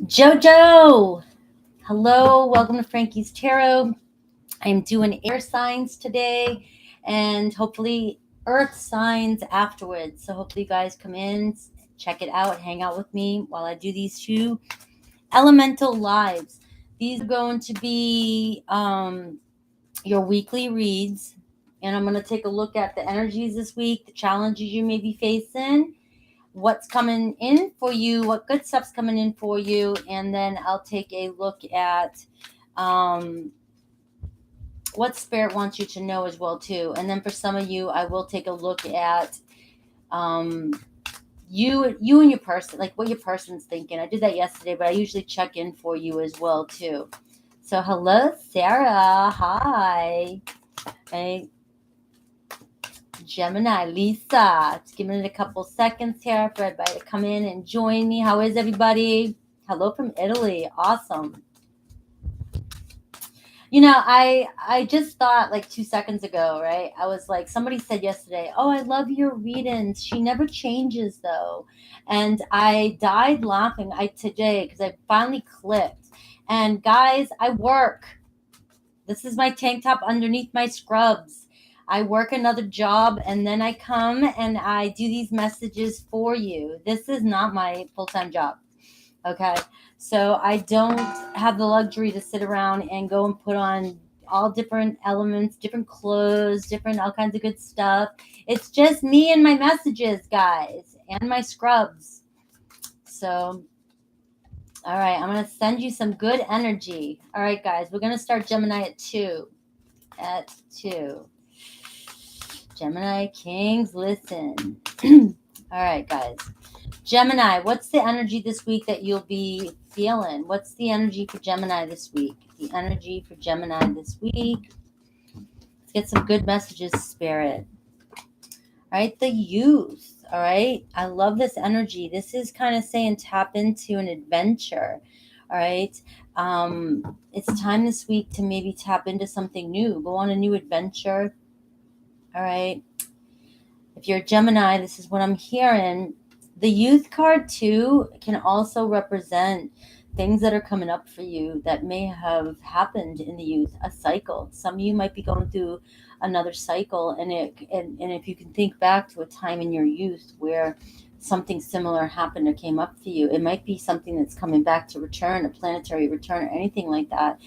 Jojo, hello, welcome to Frankie's Tarot. I'm doing air signs today and hopefully earth signs afterwards. So hopefully you guys come in, check it out, hang out with me while I do these two elemental lives. These are going to be your weekly reads, and I'm going to take a look at the energies this week, the challenges you may be facing, what's coming in for you, what good stuff's coming in for you, and then I'll take a look at um, what spirit wants you to know as well too. And then for some of you, I will take a look at um, you and your person, like what your person's thinking. I did that yesterday, but I usually check in for you as well too. So hello, Sarah. Hi. Hey, Gemini, Lisa. Just giving it a couple seconds here for everybody to come in and join me. How is everybody? Hello from Italy. Awesome. I just thought like 2 seconds ago, right? I was like, somebody said yesterday, oh, I love your readings. She never changes though. And I died laughing today because I finally clicked. And guys, I work. This is my tank top underneath my scrubs. I work another job and then I come and I do these messages for you. This is not my full-time job. Okay. So I don't have the luxury to sit around and go and put on all different elements, different clothes, different all kinds of good stuff. It's just me and my messages, guys, and my scrubs. So all right, I'm going to send you some good energy. All right, guys, we're going to start Gemini at 2. At 2. Gemini Kings, listen. All right, guys. Gemini, what's the energy this week that you'll be feeling? What's the energy for Gemini this week? The energy for Gemini this week. Let's get some good messages, Spirit. All right, the youth. All right, I love this energy. This is kind of saying tap into an adventure. All right, it's time this week to maybe tap into something new. Go on a new adventure. All right. If you're a Gemini, this is what I'm hearing. The youth card too can also represent things that are coming up for you that may have happened in the youth, a cycle. Some of you might be going through another cycle, and if you can think back to a time in your youth where something similar happened or came up for you, it might be something that's coming back to return, a planetary return or anything like that.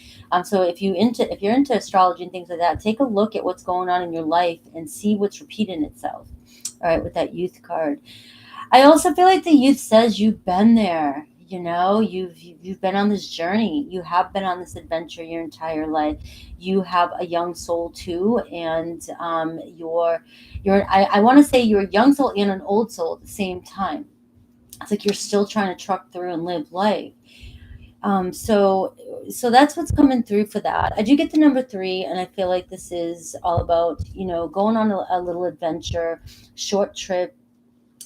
So if you're into astrology and things like that, take a look at what's going on in your life and see what's repeating itself. All right, with that youth card. I also feel like the youth says you've been there. You've been on this journey. You have been on this adventure your entire life. You have a young soul too, and I want to say you're a young soul and an old soul at the same time. It's like you're still trying to truck through and live life. So that's what's coming through for that. I do get the number 3, and I feel like this is all about going on a little adventure, short trip.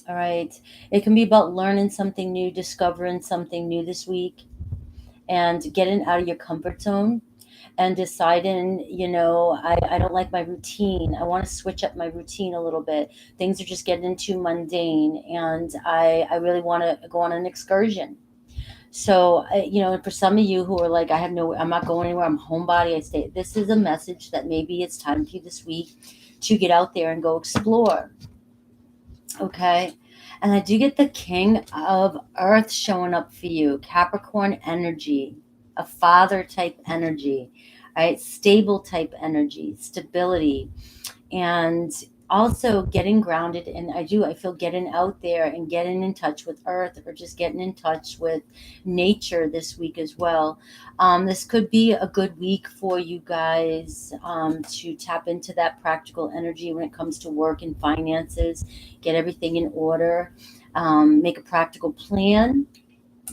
All right. It can be about learning something new, discovering something new this week, and getting out of your comfort zone and deciding, I don't like my routine. I want to switch up my routine a little bit. Things are just getting too mundane, and I really want to go on an excursion. So, for some of you who are like, I'm not going anywhere, I'm a homebody, I stay. This is a message that maybe it's time for you this week to get out there and go explore. Okay. And I do get the King of Earth showing up for you. Capricorn energy, a father type energy, right? Stable type energy, stability, and also getting grounded. And I feel getting out there and getting in touch with Earth, or just getting in touch with nature this week as well. This could be a good week for you guys to tap into that practical energy when it comes to work and finances, get everything in order, make a practical plan.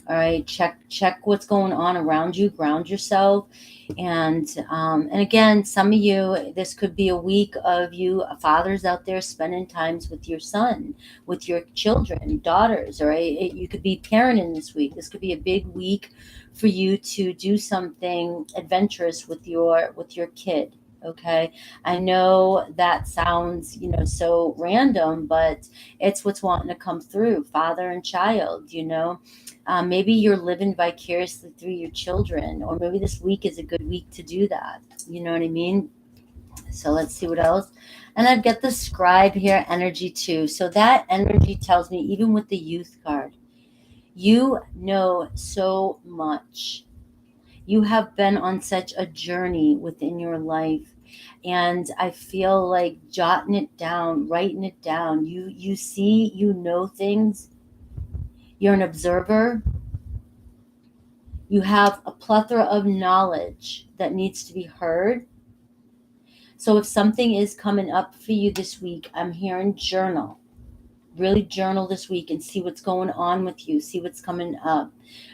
All right, check what's going on around you, ground yourself. And again, some of you, this could be a week of you fathers out there spending times with your son, with your children, daughters. All right, you could be parenting this week. This could be a big week for you to do something adventurous with your kid. Okay. I know that sounds, so random, but it's what's wanting to come through, father and child. Maybe you're living vicariously through your children, or maybe this week is a good week to do that. You know what I mean? So let's see what else. And I've got the scribe here energy too. So that energy tells me, even with the youth card, you know so much. You have been on such a journey within your life. And I feel like jotting it down, writing it down. You see, things. You're an observer. You have a plethora of knowledge that needs to be heard. So if something is coming up for you this week, I'm hearing journal. Really journal this week and see what's going on with you, see what's coming up.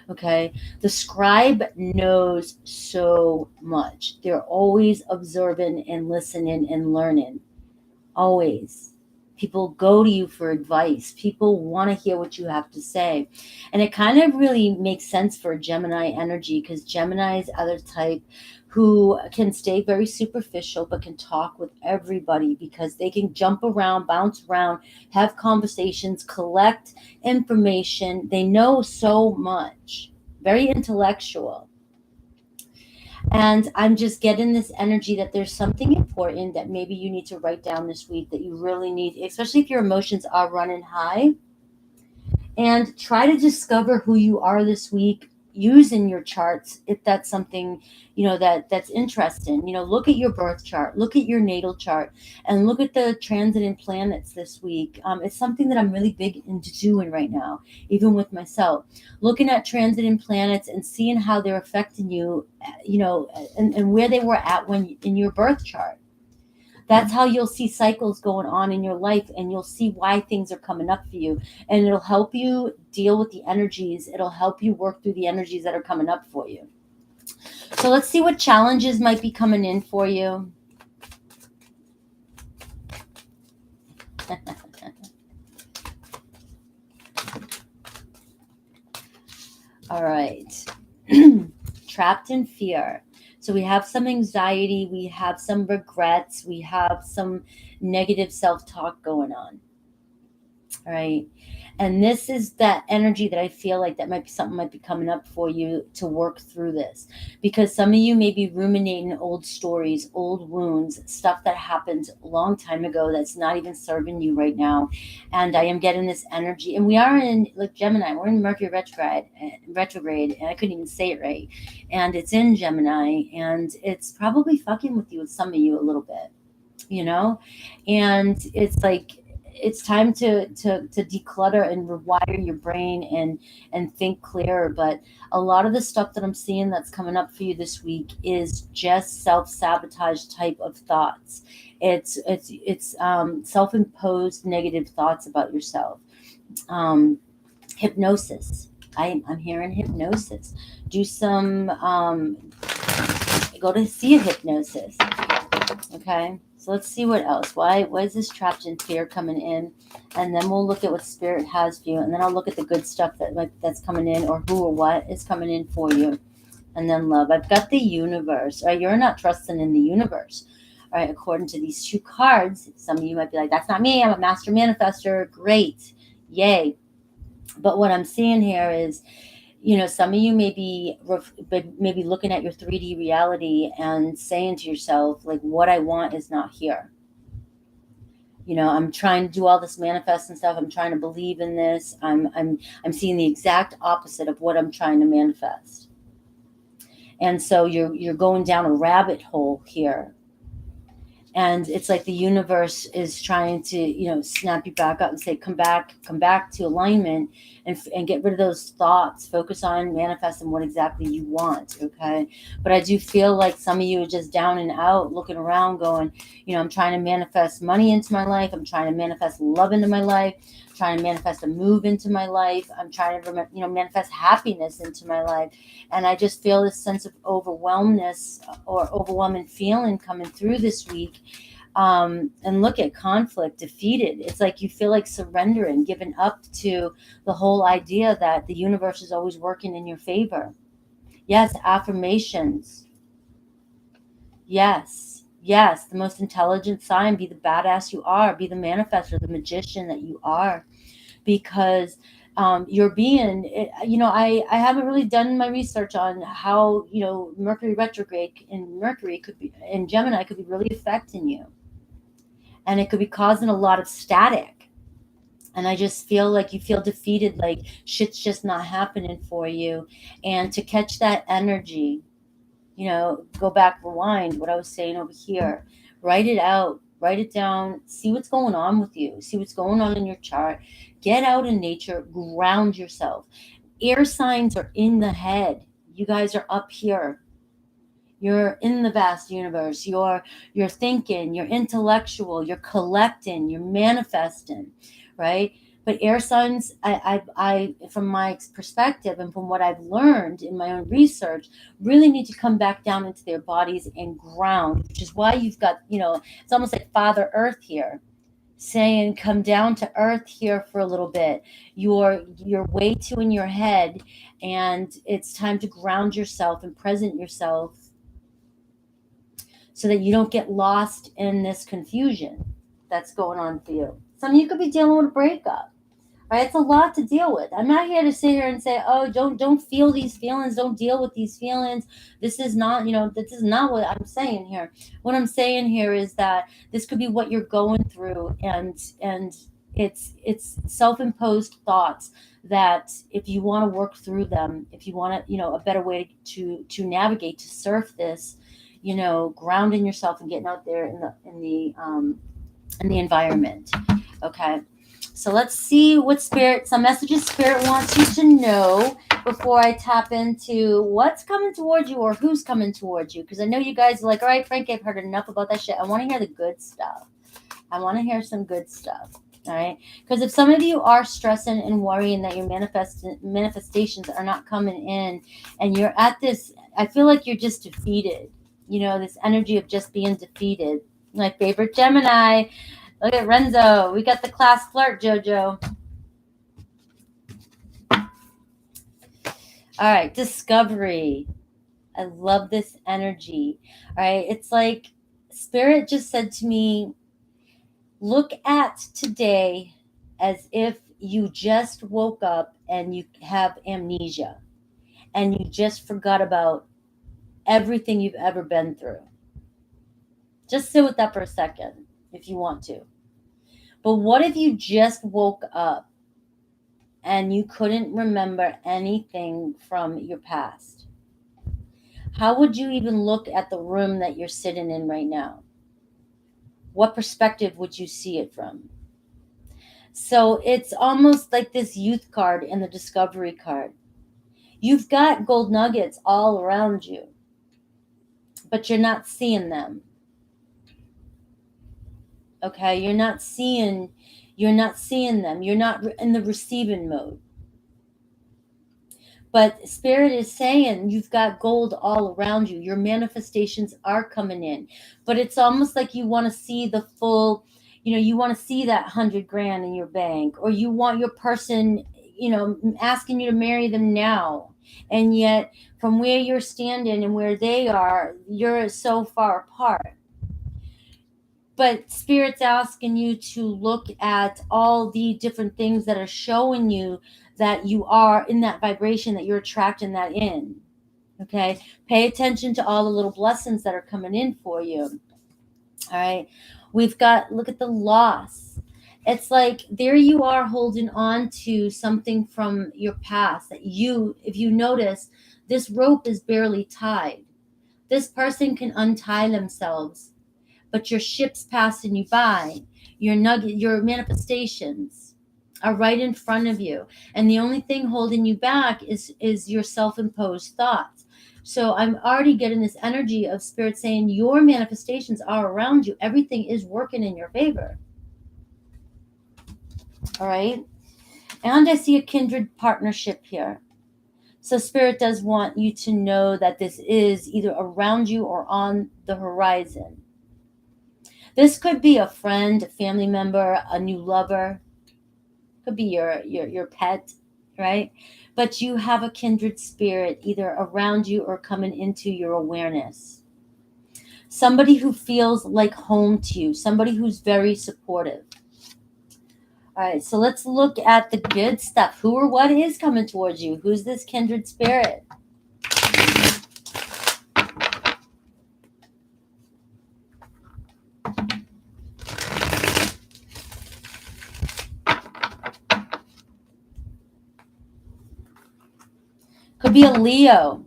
Okay. The scribe knows so much. They're always observing and listening and learning. Always. People go to you for advice. People want to hear what you have to say. And it kind of really makes sense for Gemini energy, because Geminis are the type who can stay very superficial but can talk with everybody, because they can jump around, bounce around, have conversations, collect information. They know so much. Very intellectual. And I'm just getting this energy that there's something important that maybe you need to write down this week, that you really need, especially if your emotions are running high. And try to discover who you are this week using your charts, if that's something that's interesting. Look at your birth chart, look at your natal chart, and look at the transiting planets this week. It's something that I'm really big into doing right now, even with myself, looking at transiting planets and seeing how they're affecting you, and where they were at when in your birth chart. That's how you'll see cycles going on in your life, and you'll see why things are coming up for you. And it'll help you deal with the energies. It'll help you work through the energies that are coming up for you. So let's see what challenges might be coming in for you. All right. Trapped in fear. So we have some anxiety, we have some regrets, we have some negative self-talk going on. All right. And this is that energy that I feel like that might be something might be coming up for you to work through this, because some of you may be ruminating old stories, old wounds, stuff that happened a long time ago that's not even serving you right now. And I am getting this energy, and we are in, like, Gemini, we're in Mercury retrograde, and I couldn't even say it right. And it's in Gemini, and it's probably fucking with you, with some of you, a little bit, and it's like, it's time to declutter and rewire your brain and think clearer. But a lot of the stuff that I'm seeing that's coming up for you this week is just self-sabotage type of thoughts. It's self-imposed negative thoughts about yourself. Hypnosis. I'm hearing hypnosis. Do some go to see a hypnosis. Okay, so let's see what else. Why is this trapped in fear coming in? And then we'll look at what spirit has for you, and then I'll look at the good stuff that's coming in, or who or what is coming in for you. And then love. I've got the universe. All right, you're not trusting in the universe. All right, according to these two cards, some of you might be like, that's not me, I'm a master manifester. Great. Yay. But what I'm seeing here is, some of you may be maybe looking at your 3D reality and saying to yourself, like, what I want is not here. I'm trying to do all this manifest stuff. I'm trying to believe in this. I'm seeing the exact opposite of what I'm trying to manifest. And so you're going down a rabbit hole here. And it's like the universe is trying to, snap you back up and say, come back to alignment, and get rid of those thoughts. Focus on manifesting what exactly you want. Okay. But I do feel like some of you are just down and out, looking around going, I'm trying to manifest money into my life. I'm trying to manifest love into my life. I'm trying to manifest a move into my life. I'm trying to, manifest happiness into my life. And I just feel this sense of overwhelmness, or overwhelming feeling coming through this week. And look at conflict, defeated. It's like you feel like surrendering, giving up to the whole idea that the universe is always working in your favor. Yes, affirmations. Yes. Yes, the most intelligent sign. Be the badass you are. Be the manifestor, the magician that you are. Because you're being, I haven't really done my research on how, Mercury retrograde in Mercury could be in Gemini could be really affecting you. And it could be causing a lot of static. And I just feel like you feel defeated, like shit's just not happening for you. And to catch that energy, go back, rewind what I was saying over here, write it out, write it down, see what's going on with you, see what's going on in your chart, get out in nature, ground yourself. Air signs are in the head. You guys are up here. You're in the vast universe. You're thinking, you're intellectual, you're collecting, you're manifesting, right? But air signs, I from my perspective and from what I've learned in my own research, really need to come back down into their bodies and ground, which is why you've got, it's almost like Father Earth here saying, come down to earth here for a little bit. You're way too in your head, and it's time to ground yourself and present yourself so that you don't get lost in this confusion that's going on for you. Some of you could be dealing with a breakup, right? It's a lot to deal with. I'm not here to sit here and say, oh, don't feel these feelings, don't deal with these feelings. This is not, this is not what I'm saying here. What I'm saying here is that this could be what you're going through, and it's self-imposed thoughts that if you want to work through them, if you want to, a better way to navigate, to surf this, grounding yourself and getting out there in the environment. Okay. So let's see what some messages spirit wants you to know before I tap into what's coming towards you or who's coming towards you. Because I know you guys are like, all right, Frank, I've heard enough about that shit. I want to hear the good stuff. I want to hear some good stuff. All right. Because if some of you are stressing and worrying that your manifestations are not coming in, and you're at this, I feel like you're just defeated. This energy of just being defeated. My favorite Gemini. Look at Renzo. We got the class flirt, Jojo. All right. Discovery. I love this energy. All right. It's like Spirit just said to me, look at today as if you just woke up and you have amnesia and you just forgot about everything you've ever been through. Just sit with that for a second if you want to. But what if you just woke up and you couldn't remember anything from your past? How would you even look at the room that you're sitting in right now? What perspective would you see it from? So it's almost like this youth card and the discovery card. You've got gold nuggets all around you, but you're not seeing them. Okay, you're not seeing them. You're not in the receiving mode. But Spirit is saying you've got gold all around you. Your manifestations are coming in. But it's almost like you want to see the full, you want to see that $100,000 in your bank, or you want your person, asking you to marry them now. And yet from where you're standing and where they are, you're so far apart. But Spirit's asking you to look at all the different things that are showing you that you are in that vibration, that you're attracting that in. Okay. Pay attention to all the little blessings that are coming in for you. All right. Look at the loss. It's like there you are holding on to something from your past that if you notice, this rope is barely tied. This person can untie themselves, but your ship's passing you by. Your manifestations are right in front of you. And the only thing holding you back is your self-imposed thoughts. So I'm already getting this energy of Spirit saying your manifestations are around you. Everything is working in your favor. All right. And I see a kindred partnership here. So Spirit does want you to know that this is either around you or on the horizon. This could be a friend, a family member, a new lover. Could be your pet, right? But you have a kindred spirit either around you or coming into your awareness. Somebody who feels like home to you, somebody who's very supportive. All right, so let's look at the good stuff. Who or what is coming towards you? Who's this kindred spirit? Could be a Leo.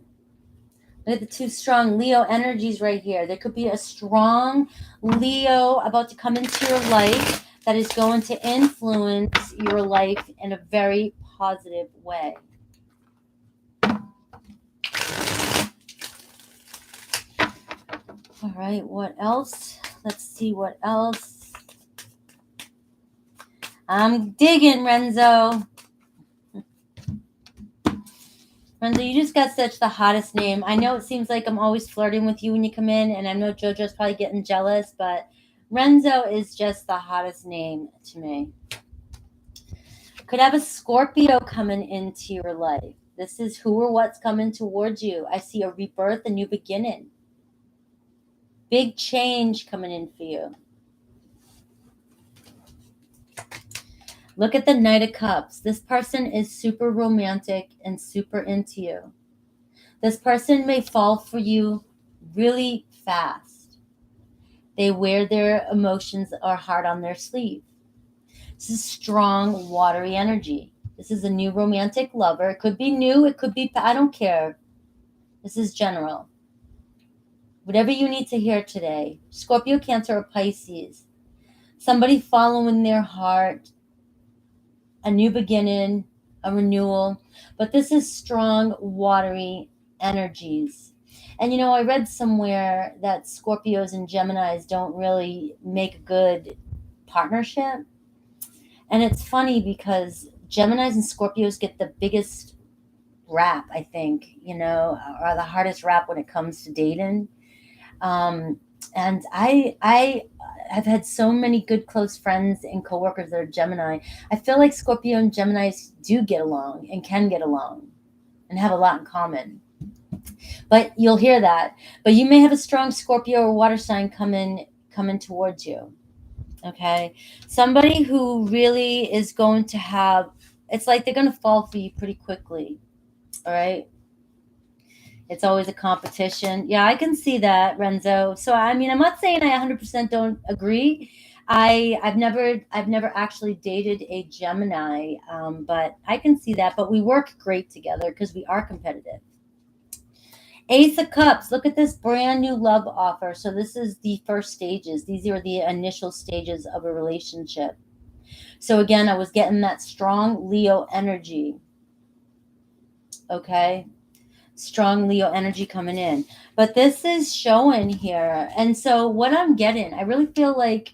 Look at the two strong Leo energies right here. There could be a strong Leo about to come into your life that is going to influence your life in a very positive way. All right, what else? Let's see what else. I'm digging, Renzo. Renzo, you just got such the hottest name. I know it seems like I'm always flirting with you when you come in, and I know JoJo's probably getting jealous, but Renzo is just the hottest name to me. Could have a Scorpio coming into your life. This is who or what's coming towards you. I see a rebirth, a new beginning. Big change coming in for you. Look at the Knight of Cups. This person is super romantic and super into you. This person may fall for you really fast. They wear their emotions or heart on their sleeve. This is strong, watery energy. This is a new romantic lover. It could be new. It could be, I don't care. This is general. Whatever you need to hear today. Scorpio, Cancer, or Pisces. Somebody following their heart. A new beginning, a renewal. But this is strong, watery energies. And I read somewhere that Scorpios and Geminis don't really make a good partnership. And it's funny because Geminis and Scorpios get the biggest rap, I think, or the hardest rap when it comes to dating. And I have had so many good close friends and coworkers that are Gemini. I feel like Scorpio and Geminis do get along and can get along and have a lot in common. But you'll hear that. But you may have a strong Scorpio or water sign coming towards you. Okay? Somebody who really is going to have, it's like they're going to fall for you pretty quickly. All right? It's always a competition. Yeah, I can see that, Renzo. So I mean, I'm not saying I 100% don't agree. I've never actually dated a Gemini, but I can see that. But we work great together because we are competitive. Ace of Cups. Look at this brand new love offer. So this is the first stages. These are the initial stages of a relationship. So again, I was getting that strong Leo energy. Okay. Strong Leo energy coming in. But this is showing here. And so what I'm getting, I really feel like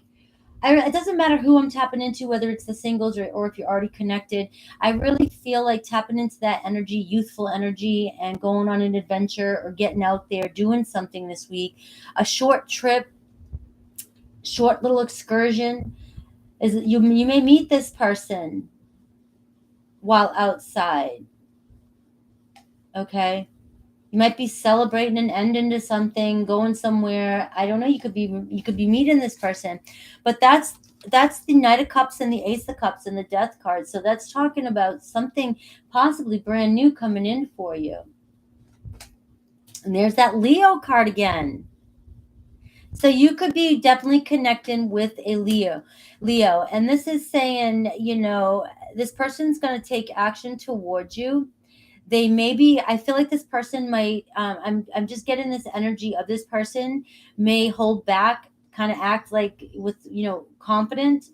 it doesn't matter who I'm tapping into, whether it's the singles or if you're already connected. I really feel like tapping into that energy, youthful energy, and going on an adventure or getting out there, doing something this week. A short trip, short little excursion. You may meet this person while outside. Okay? You might be celebrating and ending to something, going somewhere. I don't know. You could be meeting this person, but that's the Knight of Cups and the Ace of Cups and the Death card. So that's talking about something possibly brand new coming in for you. And there's that Leo card again. So you could be definitely connecting with a Leo, and this is saying, this person's going to take action towards you. They maybe, I feel like this person might, I'm just getting this energy of this person may hold back, kind of act like with, confident.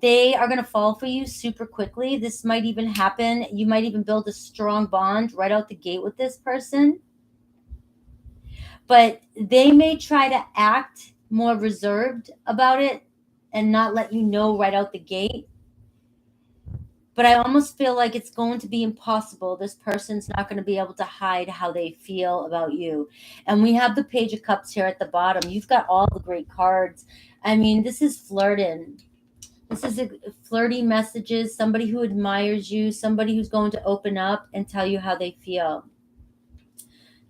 They are going to fall for you super quickly. This might even happen. You might even build a strong bond right out the gate with this person. But they may try to act more reserved about it and not let you know right out the gate. But I almost feel like it's going to be impossible. This person's not going to be able to hide how they feel about you. And we have the Page of Cups here at the bottom. You've got all the great cards. I mean, this is flirting. This is flirty messages, somebody who admires you, somebody who's going to open up and tell you how they feel.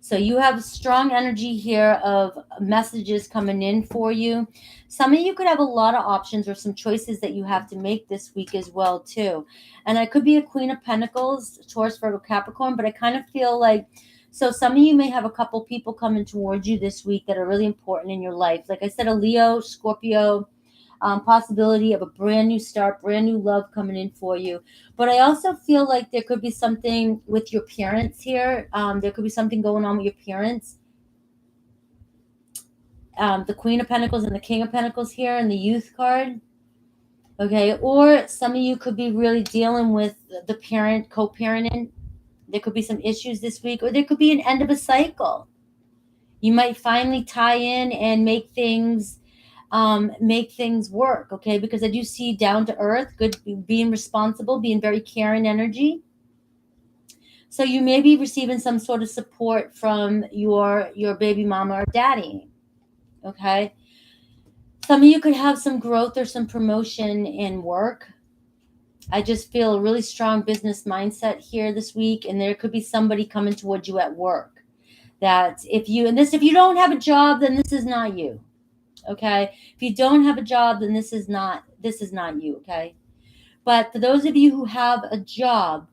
So you have strong energy here of messages coming in for you. Some of you could have a lot of options or some choices that you have to make this week as well too. And I could be a Queen of Pentacles, Taurus, Virgo, Capricorn, but I kind of feel like, so some of you may have a couple people coming towards you this week that are really important in your life. Like I said, a Leo, Scorpio, possibility of a brand new start, brand new love coming in for you. But I also feel like there could be something with your parents here. There could be something going on with your parents. The Queen of Pentacles and the King of Pentacles here and the Youth card. Okay, or some of you could be really dealing with the parent, co-parenting. There could be some issues this week, or there could be an end of a cycle. You might finally tie in and make things work, okay? Because I do see down to earth, good, being responsible, being very caring energy. So you may be receiving some sort of support from your baby mama or daddy, okay? Some of you could have some growth or some promotion in work. I just feel a really strong business mindset here this week, and there could be somebody coming towards you at work that if you don't have a job, then this is not you. Okay, if you don't have a job, then this is not you. Okay, but for those of you who have a job,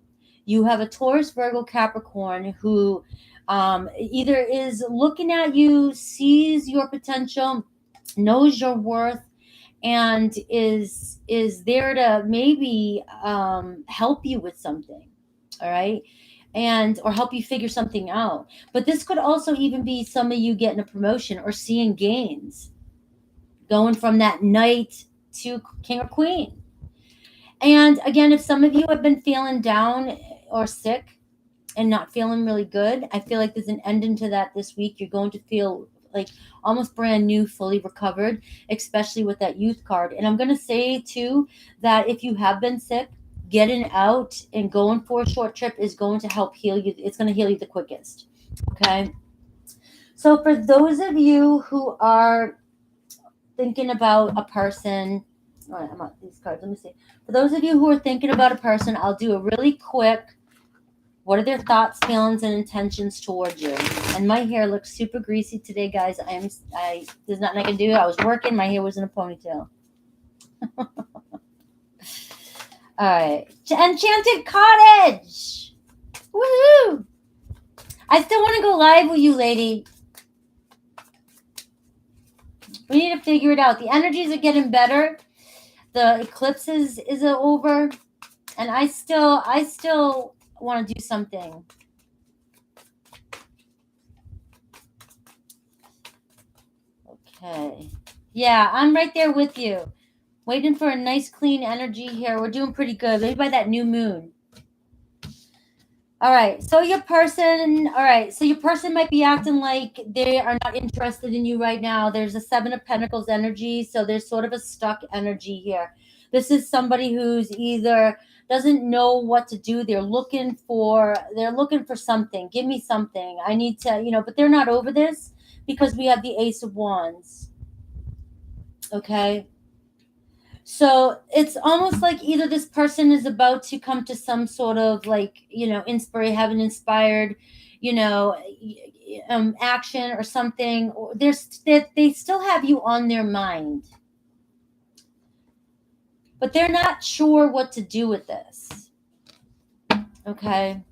you have a Taurus, Virgo, Capricorn who either is looking at you, sees your potential, knows your worth, and is there to maybe help you with something. All right, and or help you figure something out. But this could also even be some of you getting a promotion or seeing gains, going from that knight to king or queen. And again, if some of you have been feeling down or sick and not feeling really good, I feel like there's an ending to that this week. You're going to feel like almost brand new, fully recovered, especially with that youth card. And I'm going to say too that if you have been sick, getting out and going for a short trip is going to help heal you. It's going to heal you the quickest. Okay. So for those of you who are thinking about a person, all right, I'm on these cards. Let me see. For those of you who are thinking about a person, I'll do a really quick, what are their thoughts, feelings, and intentions towards you? And my hair looks super greasy today, guys. There's nothing I can do. I was working. My hair was in a ponytail. All right. Enchanted Cottage. Woohoo! I still want to go live with you, lady. We need to figure it out. The energies are getting better. The eclipse is over. And I still want to do something. Okay. Yeah, I'm right there with you. Waiting for a nice clean energy here. We're doing pretty good. Maybe by that new moon. All right. So your person might be acting like they are not interested in you right now. There's a 7 of Pentacles energy. So there's sort of a stuck energy here. This is somebody who's either doesn't know what to do. They're looking for something. Give me something. I need to, but they're not over this because we have the Ace of Wands. Okay. So it's almost like either this person is about to come to some sort of having inspired, action or something. Or they still have you on their mind, but they're not sure what to do with this. Okay.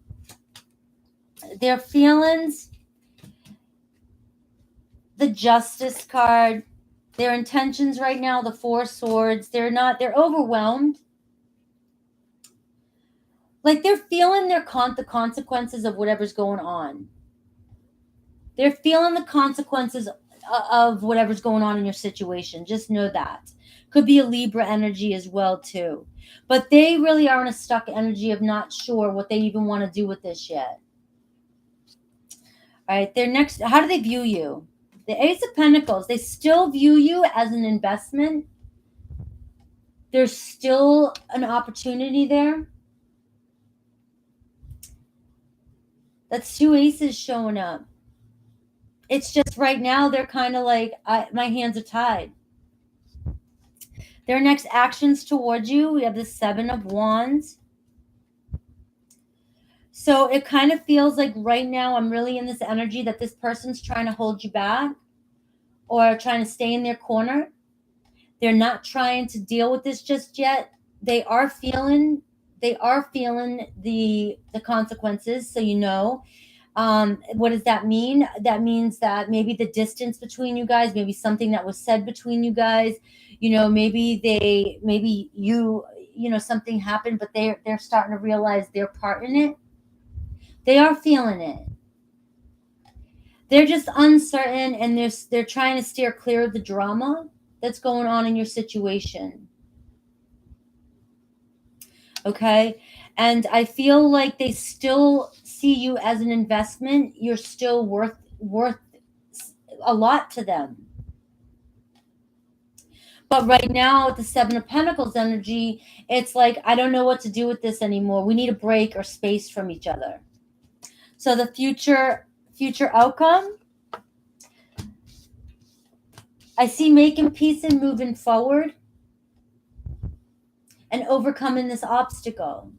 Their feelings, the Justice card, their intentions right now, the 4 of Swords, they're overwhelmed. Like they're feeling the consequences of whatever's going on. They're feeling the consequences of whatever's going on in your situation. Just know that. Could be a Libra energy as well too. But they really are in a stuck energy of not sure what they even want to do with this yet. All right, how do they view you? The Ace of Pentacles, they still view you as an investment. There's still an opportunity there. That's 2 aces showing up. It's just right now they're kind of like, my hands are tied. Their next actions towards you, we have the 7 of Wands. So it kind of feels like right now I'm really in this energy that this person's trying to hold you back or trying to stay in their corner. They're not trying to deal with this just yet. They are feeling the consequences, so you know. What does that mean? That means that maybe the distance between you guys, maybe something that was said between you guys, maybe something happened, but they're starting to realize their part in it. They are feeling it. They're just uncertain, and they're trying to steer clear of the drama that's going on in your situation. Okay. And I feel like they still see you as an investment. You're still worth a lot to them. But right now with the 7 of Pentacles energy, it's like, I don't know what to do with this anymore. We need a break or space from each other. So the future outcome, I see making peace and moving forward and overcoming this obstacle.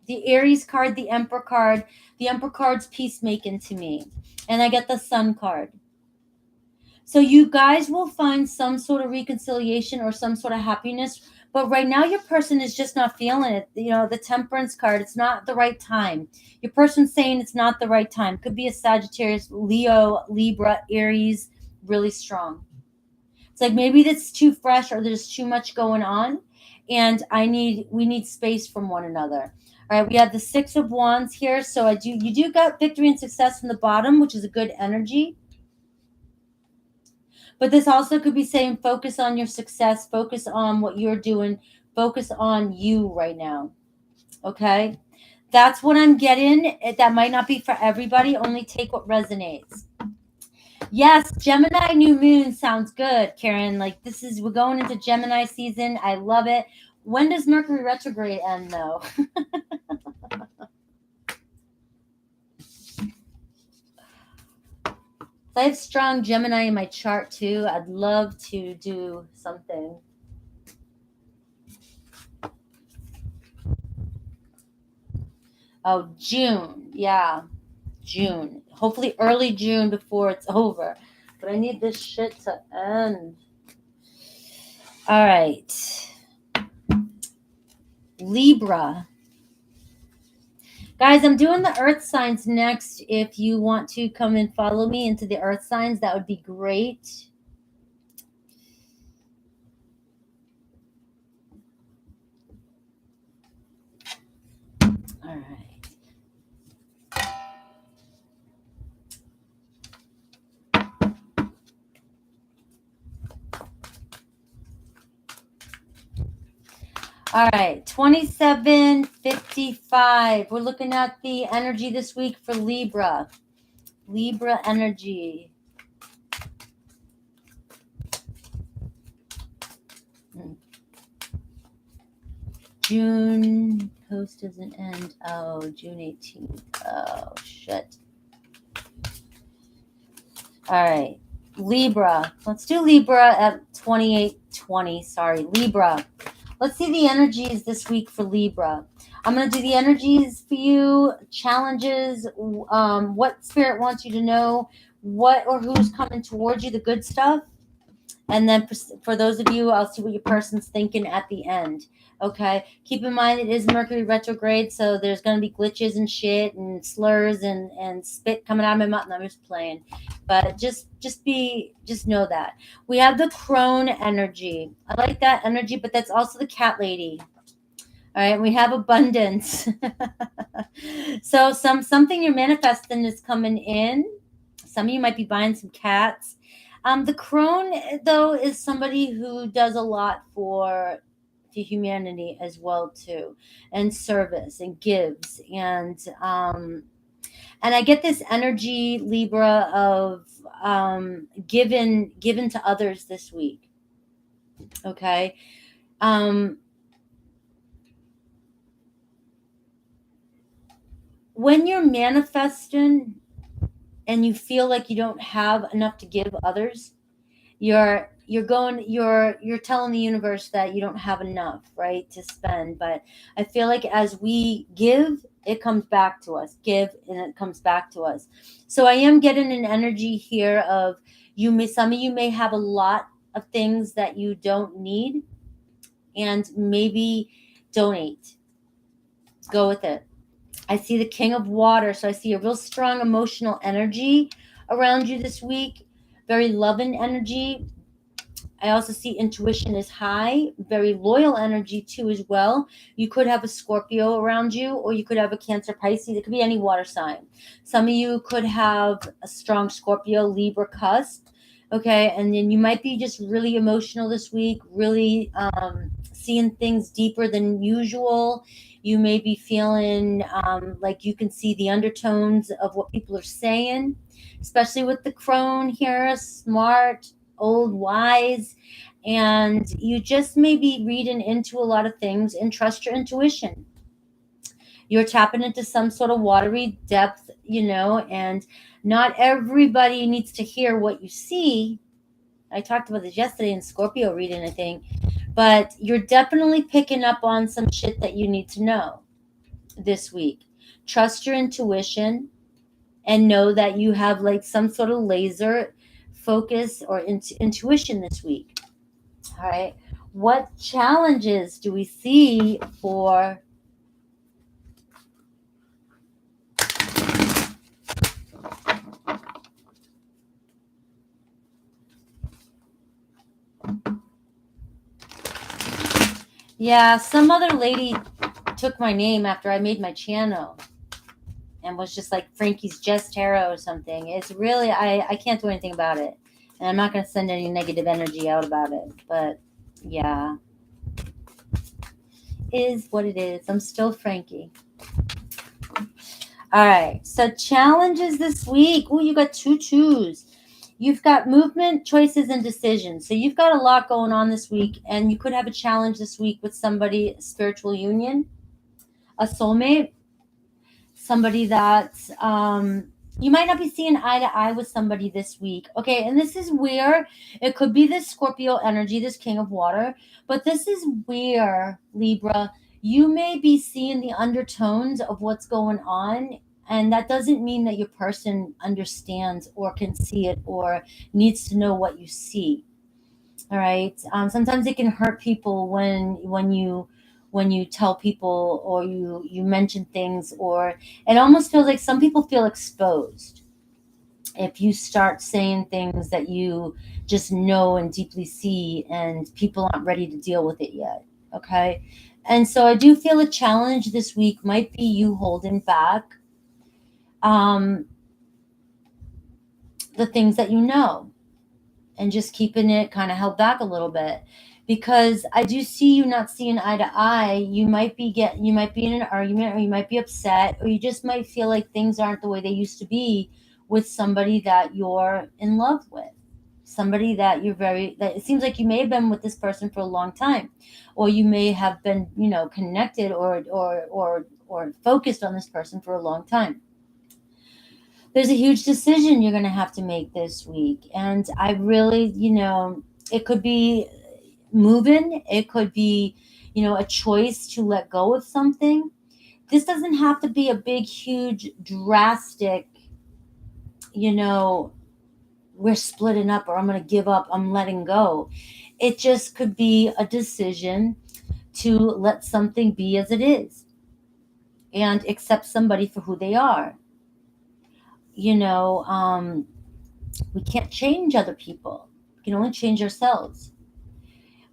The Aries card, the Emperor card. The Emperor card's peacemaking to me. And I get the Sun card. So you guys will find some sort of reconciliation or some sort of happiness. But right now, your person is just not feeling it. The Temperance card, it's not the right time. Your person's saying it's not the right time. Could be a Sagittarius, Leo, Libra, Aries, really strong. It's like maybe that's too fresh or there's too much going on. And we need space from one another. All right, we have the 6 of Wands here. So you do got victory and success from the bottom, which is a good energy. But this also could be saying focus on your success, focus on what you're doing, focus on you right now. Okay? That's what I'm getting. That might not be for everybody. Only take what resonates. Yes, Gemini new moon sounds good, Karen. Like we're going into Gemini season. I love it. When does Mercury retrograde end though? I have strong Gemini in my chart too. I'd love to do something. Oh, June. Yeah, June. Hopefully early June before it's over. But I need this shit to end. All right. Libra. Guys, I'm doing the earth signs next. If you want to come and follow me into the earth signs, that would be great. All right. All right, 2755. We're looking at the energy this week for Libra. Libra energy. June post doesn't end. Oh, June 18th. Oh, shit. All right, Libra. Let's do Libra at 2820. Sorry, Libra. Let's see the energies this week for Libra. I'm going to do the energies for you, challenges, what Spirit wants you to know, what or who's coming towards you, the good stuff. And then for those of you, I'll see what your person's thinking at the end. Okay. Keep in mind, it is Mercury retrograde, so there's going to be glitches and shit and slurs and spit coming out of my mouth. And I'm just playing. But just know that. We have the crone energy. I like that energy, but that's also the cat lady. All right, we have abundance. So something you're manifesting is coming in. Some of you might be buying some cats. The crone, though, is somebody who does a lot for humanity as well too, and service and gives, and I get this energy, Libra, of given to others this week. Okay. When you're manifesting and you feel like you don't have enough to give others, you're telling the universe that you don't have enough, right, to spend. But I feel like as we give it comes back to us. Give and it comes back to us. So I am getting an energy here of some of you may have a lot of things that you don't need, and maybe donate. Go with it. I see the King of Water, so I see a real strong emotional energy around you this week, very loving energy. I also see intuition is high, very loyal energy too as well. You could have a Scorpio around you, or you could have a Cancer, Pisces. It could be any water sign. Some of you could have a strong Scorpio, Libra cusp. Okay, and then you might be just really emotional this week, really seeing things deeper than usual. You may be feeling like you can see the undertones of what people are saying, especially with the crone here, smart, old, wise, and you just may be reading into a lot of things, and trust your intuition. You're tapping into some sort of watery depth, and not everybody needs to hear what you see. I talked about this yesterday in Scorpio reading, I think, but you're definitely picking up on some shit that you need to know this week. Trust your intuition and know that you have like some sort of laser focus or intuition this week. All right. What challenges do we see for Yeah, some other lady took my name after I made my channel and was just like Frankie's Just Tarot or something. It's really, I can't do anything about it. And I'm not going to send any negative energy out about it. But yeah, is what it is. I'm still Frankie. All right. So challenges this week. Oh, you got 2 twos. You've got movement, choices, and decisions. So you've got a lot going on this week, and you could have a challenge this week with somebody, spiritual union, a soulmate, somebody that you might not be seeing eye to eye with somebody this week. Okay, and this is where it could be this Scorpio energy, this King of Water, but this is where, Libra, you may be seeing the undertones of what's going on. And that doesn't mean that your person understands or can see it or needs to know what you see. All right. Sometimes it can hurt people when you tell people, or you mention things, or it almost feels like some people feel exposed if you start saying things that you just know and deeply see, and people aren't ready to deal with it yet. Okay. And so I do feel a challenge this week might be you holding back the things that you know, and just keeping it kind of held back a little bit, because I do see you not seeing eye to eye. You might be in an argument, or you might be upset, or you just might feel like things aren't the way they used to be with somebody that you're in love with, somebody that that it seems like you may have been with this person for a long time, or you may have been connected or focused on this person for a long time. There's a huge decision you're going to have to make this week. And I really, it could be moving, it could be, a choice to let go of something. This doesn't have to be a big, huge, drastic, we're splitting up, or I'm going to give up, I'm letting go. It just could be a decision to let something be as it is and accept somebody for who they are. We can't change other people. We can only change ourselves.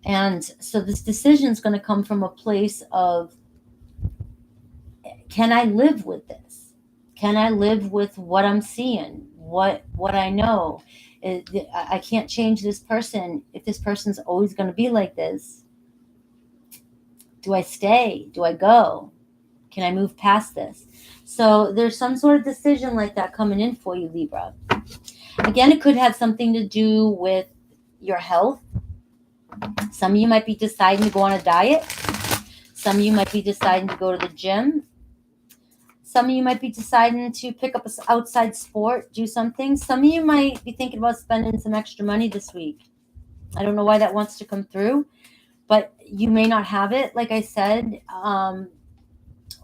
And so this decision is going to come from a place of, can I live with this? Can I live with what I'm seeing? What I know? I can't change this person. If this person's always going to be like this, do I stay? Do I go? Can I move past this? So there's some sort of decision like that coming in for you, Libra. Again, it could have something to do with your health. Some of you might be deciding to go on a diet. Some of you might be deciding to go to the gym. Some of you might be deciding to pick up an outside sport, do something. Some of you might be thinking about spending some extra money this week. I don't know why that wants to come through, but you may not have it. Like I said,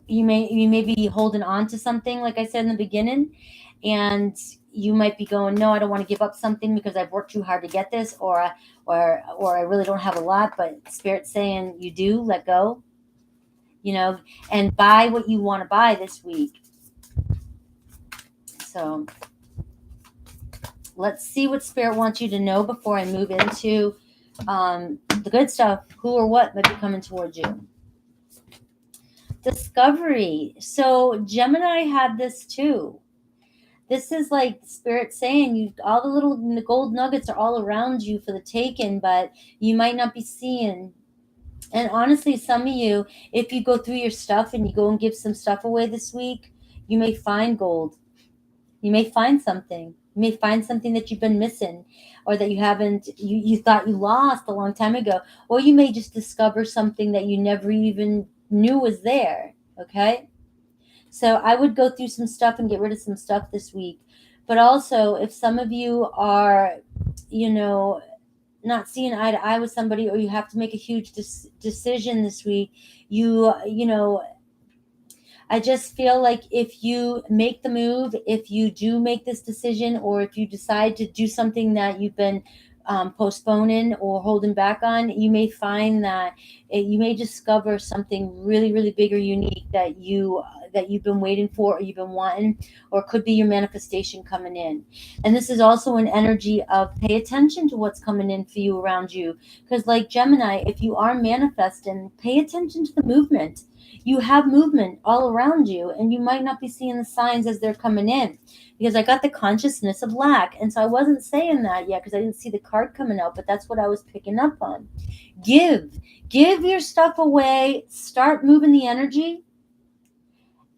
you may be holding on to something, like I said in the beginning, and you might be going, no, I don't want to give up something because I've worked too hard to get this, or I really don't have a lot, but Spirit's saying you do. Let go, and buy what you want to buy this week. So let's see what Spirit wants you to know before I move into the good stuff. Who or what might be coming towards you? Discovery. So Gemini had this too. This is like Spirit saying you, all the little gold nuggets are all around you for the taking, but you might not be seeing. And honestly, some of you, if you go through your stuff and you go and give some stuff away this week, you may find gold. You may find something. You may find something that you've been missing, or that you haven't, you thought you lost a long time ago. Or you may just discover something that you never even knew was there. Okay? So I would go through some stuff and get rid of some stuff this week. But also, if some of you are, not seeing eye to eye with somebody, or you have to make a huge decision this week, I just feel like if you make the move, if you do make this decision, or if you decide to do something that you've been postponing or holding back on, you may find that you may discover something really, really big or unique that you've been waiting for, or you've been wanting, or it could be your manifestation coming in. And this is also an energy of pay attention to what's coming in for you around you, because like Gemini, if you are manifesting, pay attention to the movement. You have movement all around you, and you might not be seeing the signs as they're coming in, because I got the consciousness of lack. And so I wasn't saying that yet because I didn't see the card coming out, but that's what I was picking up on. Give your stuff away, start moving the energy,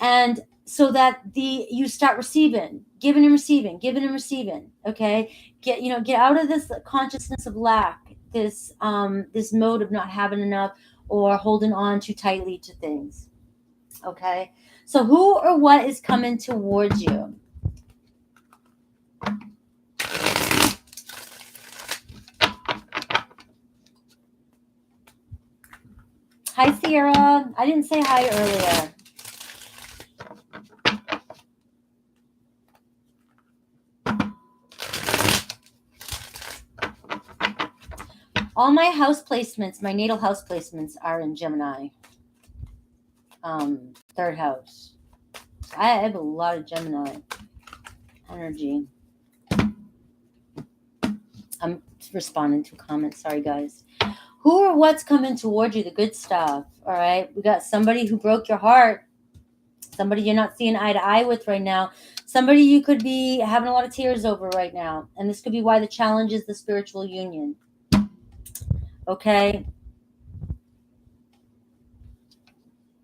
and so that you start receiving, giving and receiving. Okay, get out of this consciousness of lack, this mode of not having enough, or holding on too tightly to things. Okay, so who or what is coming towards you? Hi, Sierra. I didn't say hi earlier. All my house placements, my natal house placements, are in Gemini. Third house. I have a lot of Gemini energy. I'm responding to comments. Sorry, guys. Who or what's coming towards you? The good stuff. All right. We got somebody who broke your heart. Somebody you're not seeing eye to eye with right now. Somebody you could be having a lot of tears over right now. And this could be why the challenge is the spiritual union. Okay.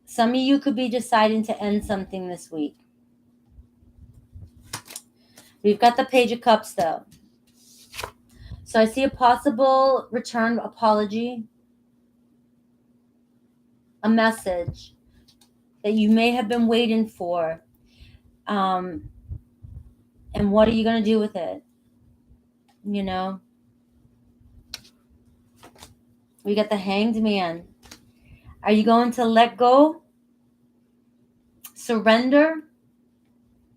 Some of you could be deciding to end something this week. We've got the Page of Cups, though. So I see a possible return apology, a message that you may have been waiting for. And what are you going to do with it? We got the Hanged Man. Are you going to let go? Surrender?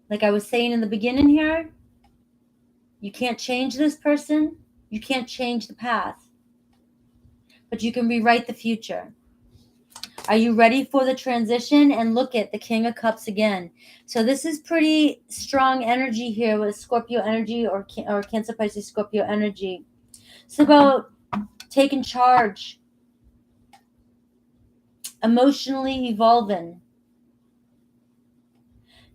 Like I was saying in the beginning here, you can't change this person. You can't change the past. But you can rewrite the future. Are you ready for the transition? And look at the King of Cups again. So this is pretty strong energy here with Scorpio energy, or Cancer, Pisces, Scorpio energy. It's about taking charge, emotionally evolving,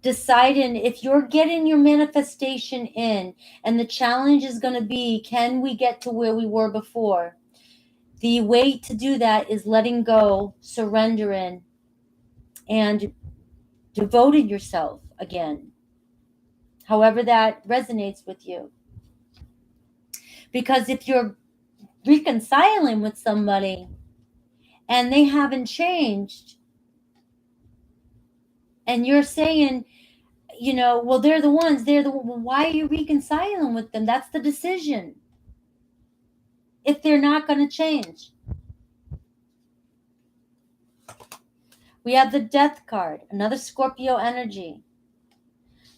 deciding if you're getting your manifestation in, and the challenge is going to be, can we get to where we were before? The way to do that is letting go, surrendering, and devoting yourself again, however that resonates with you. Because if you're reconciling with somebody and they haven't changed, and you're saying, well, they're the ones, well, why are you reconciling with them? That's the decision. If they're not going to change. We have the Death card, another Scorpio energy.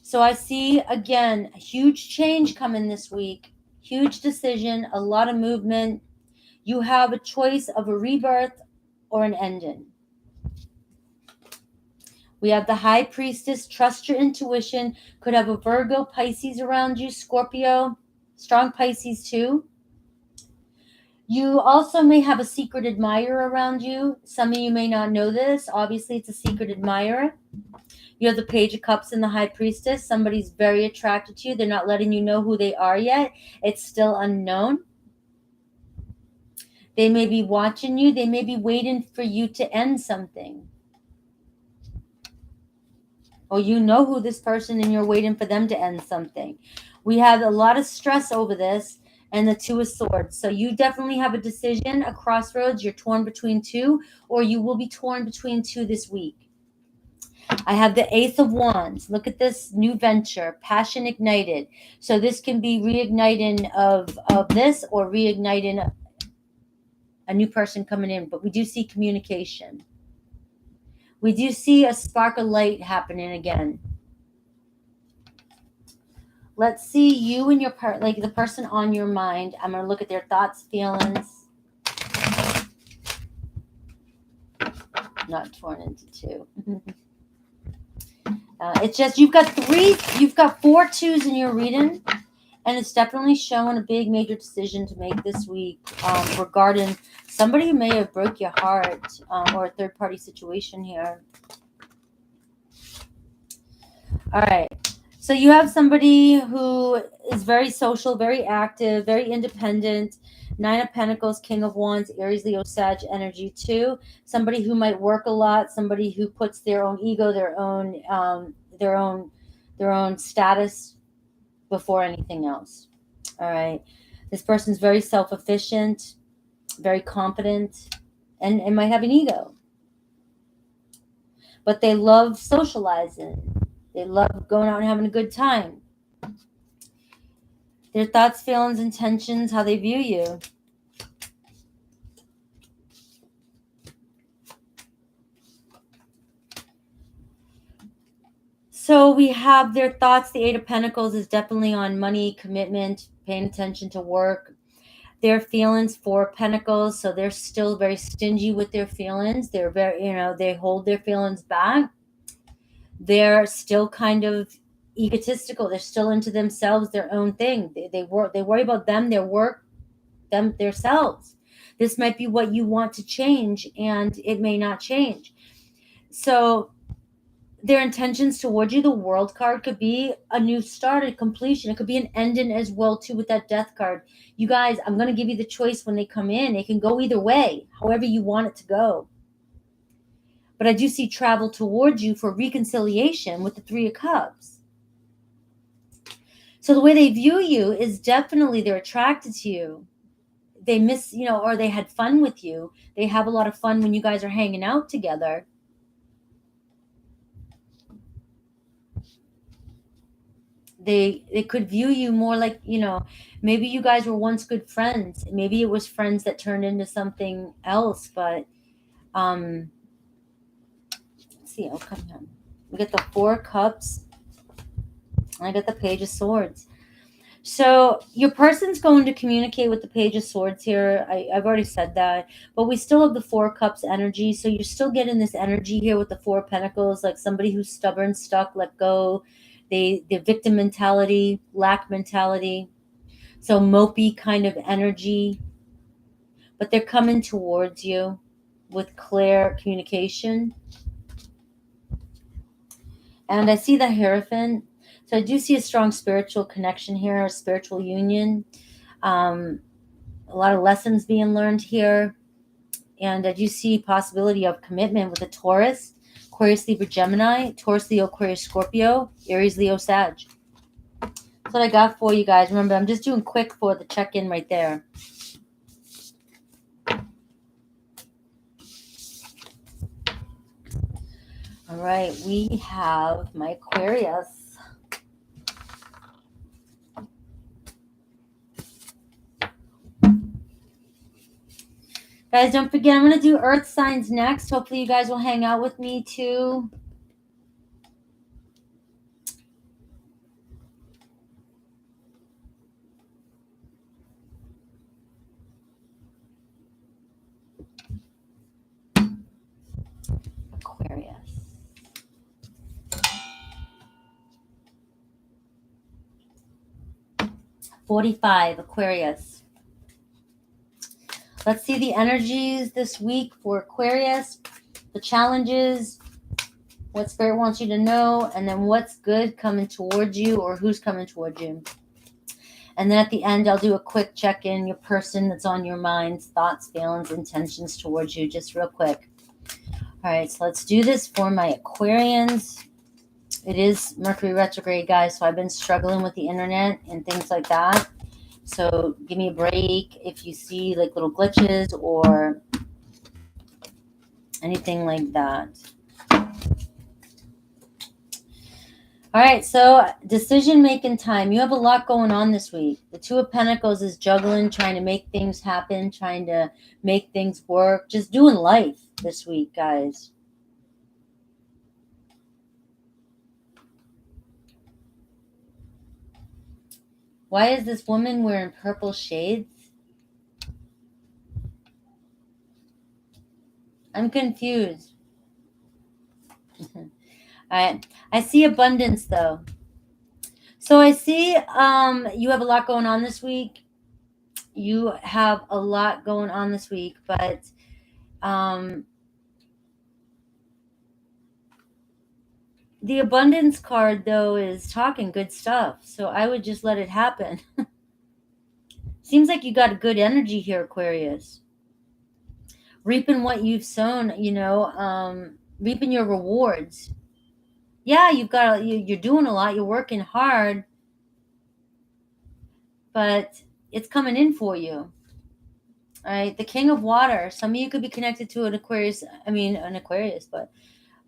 So I see, again, a huge change coming this week. Huge decision, a lot of movement. You have a choice of a rebirth or an ending. We have the High Priestess, trust your intuition. Could have a Virgo, Pisces around you, Scorpio, strong Pisces too. You also may have a secret admirer around you. Some of you may not know this. Obviously, it's a secret admirer. You have the Page of Cups and the High Priestess. Somebody's very attracted to you. They're not letting you know who they are yet. It's still unknown. They may be watching you. They may be waiting for you to end something. Or you know who this person and you're waiting for them to end something. We have a lot of stress over this, and the Two of Swords. So you definitely have a decision, a crossroads. You're torn between two, or you will be torn between two this week. I have the Ace of Wands. Look at this new venture, passion ignited. So this can be reigniting of this, or reigniting a new person coming in. But we do see communication. We do see a spark of light happening again. Let's see you and your part, like the person on your mind. I'm going to look at their thoughts, feelings. Not torn into two. It's just you've got 4 twos in your reading, and it's definitely showing a big major decision to make this week regarding somebody who may have broke your heart, or a third party situation here. All right. So you have somebody who is very social, very active, very independent. 9 of Pentacles, King of Wands, Aries, Leo, Sag energy too. Somebody who might work a lot. Somebody who puts their own ego, their own status before anything else. All right. This person's very self-efficient, very confident, and might have an ego. But they love socializing. They love going out and having a good time. Their thoughts, feelings, intentions, how they view you. So we have their thoughts. The 8 of Pentacles is definitely on money, commitment, paying attention to work. Their feelings, 4 of Pentacles. So they're still very stingy with their feelings. They're very, they hold their feelings back. They're still kind of egotistical. They're still into themselves, their own thing. They worry about them, their work, themselves. This might be what you want to change, and it may not change. So their intentions towards you, the World card, could be a new start, a completion. It could be an ending as well too with that Death card. You guys, I'm going to give you the choice when they come in. It can go either way, however you want it to go. But I do see travel towards you for reconciliation with the 3 of Cups. So the way they view you is definitely they're attracted to you. They miss, or they had fun with you. They have a lot of fun when you guys are hanging out together. They could view you more like, maybe you guys were once good friends. Maybe it was friends that turned into something else, but let's see. Oh, come on. We get the 4 of Cups. I got the Page of Swords. So your person's going to communicate with the Page of Swords here. I've already said that. But we still have the 4 of Cups energy. So you're still getting this energy here with the 4 of Pentacles, like somebody who's stubborn, stuck, let go. The victim mentality, lack mentality. So mopey kind of energy. But they're coming towards you with clear communication. And I see the Hierophant. So I do see a strong spiritual connection here, a spiritual union. A lot of lessons being learned here. And I do see possibility of commitment with a Taurus, Aquarius, Libra, Gemini, Taurus, Leo, Aquarius, Scorpio, Aries, Leo, Sag. That's what I got for you guys. Remember, I'm just doing quick for the check-in right there. All right, we have my Aquarius. Guys, don't forget, I'm going to do earth signs next. Hopefully you guys will hang out with me too. Aquarius. $45, Aquarius. Let's see the energies this week for Aquarius, the challenges, what Spirit wants you to know, and then what's good coming towards you or who's coming towards you. And then at the end, I'll do a quick check-in, your person that's on your minds, thoughts, feelings, intentions towards you, just real quick. All right, so let's do this for my Aquarians. It is Mercury retrograde, guys, so I've been struggling with the internet and things like that. So give me a break if you see like little glitches or anything like that. All right, so decision-making time. You have a lot going on this week. The Two of Pentacles is juggling, trying to make things happen, trying to make things work, just doing life this week, guys. Why is this woman wearing purple shades? I'm confused. All right, I see abundance though. So I see you have a lot going on this week. You have a lot going on this week, but the abundance card though is talking good stuff. So I would just let it happen. Seems like you got a good energy here, Aquarius. Reaping what you've sown, reaping your rewards. Yeah, you're doing a lot, you're working hard, but it's coming in for you. All right, the King of Water. Some of you could be connected to an Aquarius, but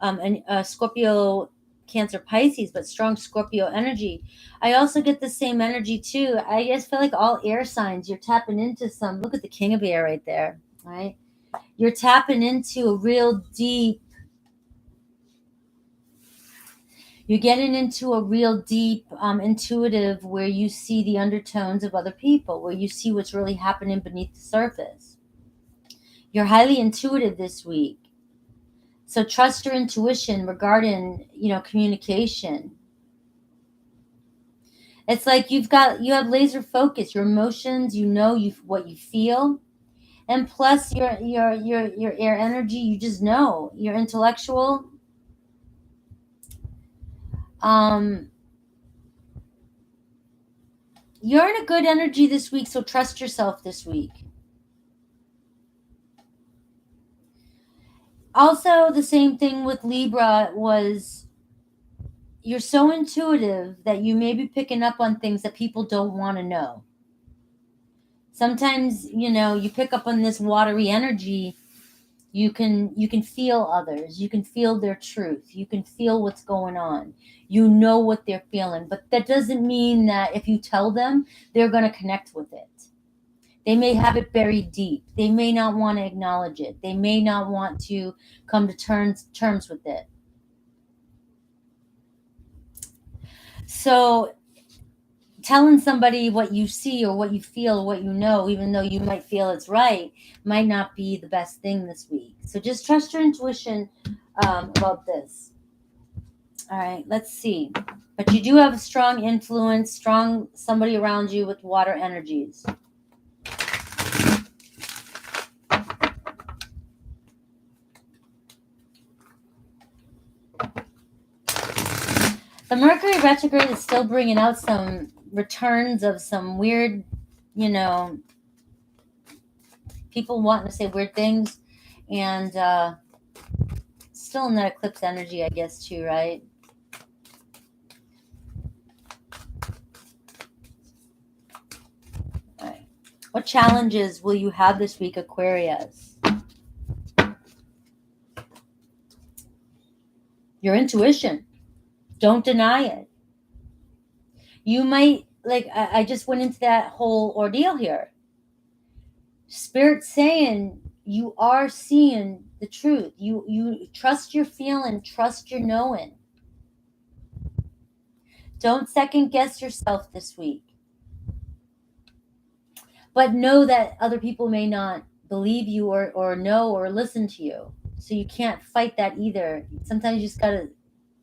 a Scorpio, Cancer, Pisces, but strong Scorpio energy. I also get the same energy too. I just feel like all air signs, you're tapping into some, look at the King of Air right there, right? You're tapping into a real deep, you're getting into a real deep intuitive where you see the undertones of other people, where you see what's really happening beneath the surface. You're highly intuitive this week. So trust your intuition regarding, communication. It's like you have laser focus, your emotions, what you feel. And plus your air energy, you just know. You're intellectual. You're in a good energy this week, so trust yourself this week. Also, the same thing with Libra was you're so intuitive that you may be picking up on things that people don't want to know. Sometimes, you pick up on this watery energy. You can feel others. You can feel their truth. You can feel what's going on. You know what they're feeling, but that doesn't mean that if you tell them, they're going to connect with it. They may have it buried deep. They may not want to acknowledge it. They may not want to come to terms with it. So telling somebody what you see or what you feel or what you know, even though you might feel it's right, might not be the best thing this week. So just trust your intuition about this. All right, let's see. But you do have a strong influence, strong somebody around you with water energies. The Mercury retrograde is still bringing out some returns of some weird, people wanting to say weird things. And still in that eclipse energy, I guess, too, right? All right. What challenges will you have this week, Aquarius? Your intuition. Don't deny it. You might, I just went into that whole ordeal here. Spirit saying, you are seeing the truth. You trust your feeling, trust your knowing. Don't second guess yourself this week. But know that other people may not believe you or know or listen to you. So you can't fight that either. Sometimes you just gotta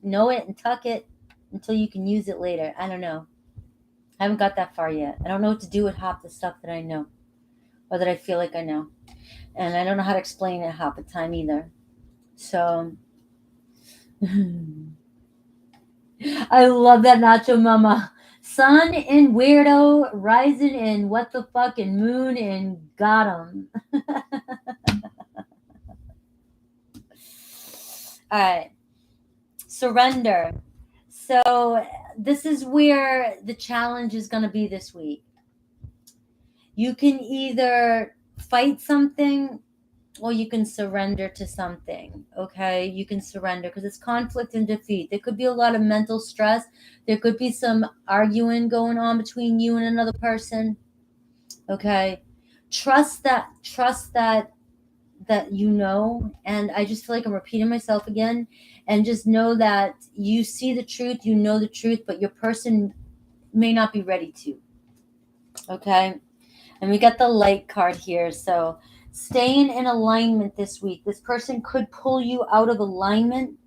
know it and tuck it until you can use it later. I don't know. I haven't got that far yet. I don't know what to do with half the stuff that I know or that I feel like I know. And I don't know how to explain it half the time either. So I love that, Nacho Mama. Sun in Weirdo, rising in what the fuck, and moon in got 'em. All right. Surrender. So this is where the challenge is going to be this week. You can either fight something or you can surrender to something. Okay, you can surrender because it's conflict and defeat. There could be a lot of mental stress. There could be some arguing going on between you and another person. Okay, trust that you know. And I just feel like I'm repeating myself again. And just know that you see the truth, you know the truth, but your person may not be ready to. Okay, and we got the light card here. So staying in alignment this week. This person could pull you out of alignment.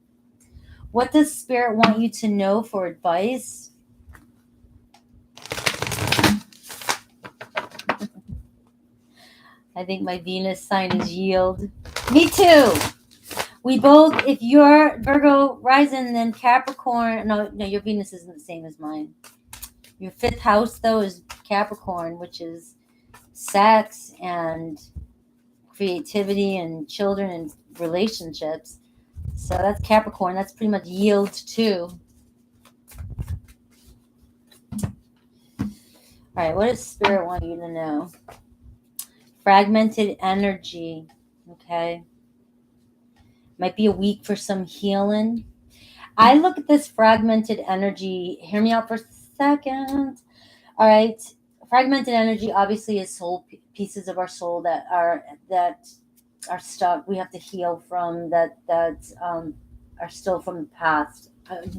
What does Spirit want you to know for advice? I think my Venus sign is yield. Me too. We both, if you're Virgo rising, then Capricorn. No, your Venus isn't the same as mine. Your fifth house, though, is Capricorn, which is sex and creativity and children and relationships. So that's Capricorn. That's pretty much yield too. All right, what does Spirit want you to know? Fragmented energy. Okay. Might be a week for some healing. I look at this fragmented energy. Hear me out for a second. All right. Fragmented energy obviously is soul pieces of our soul that are stuck. We have to heal from that are still from the past.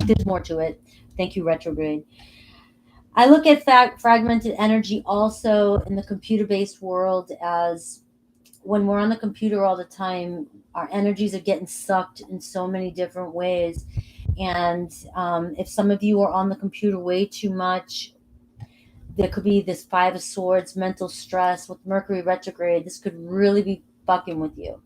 There's more to it. Thank you, retrograde. I look at fragmented energy also in the computer-based world as when we're on the computer all the time, our energies are getting sucked in so many different ways. And if some of you are on the computer way too much, there could be this Five of Swords, mental stress with Mercury retrograde. This could really be fucking with you.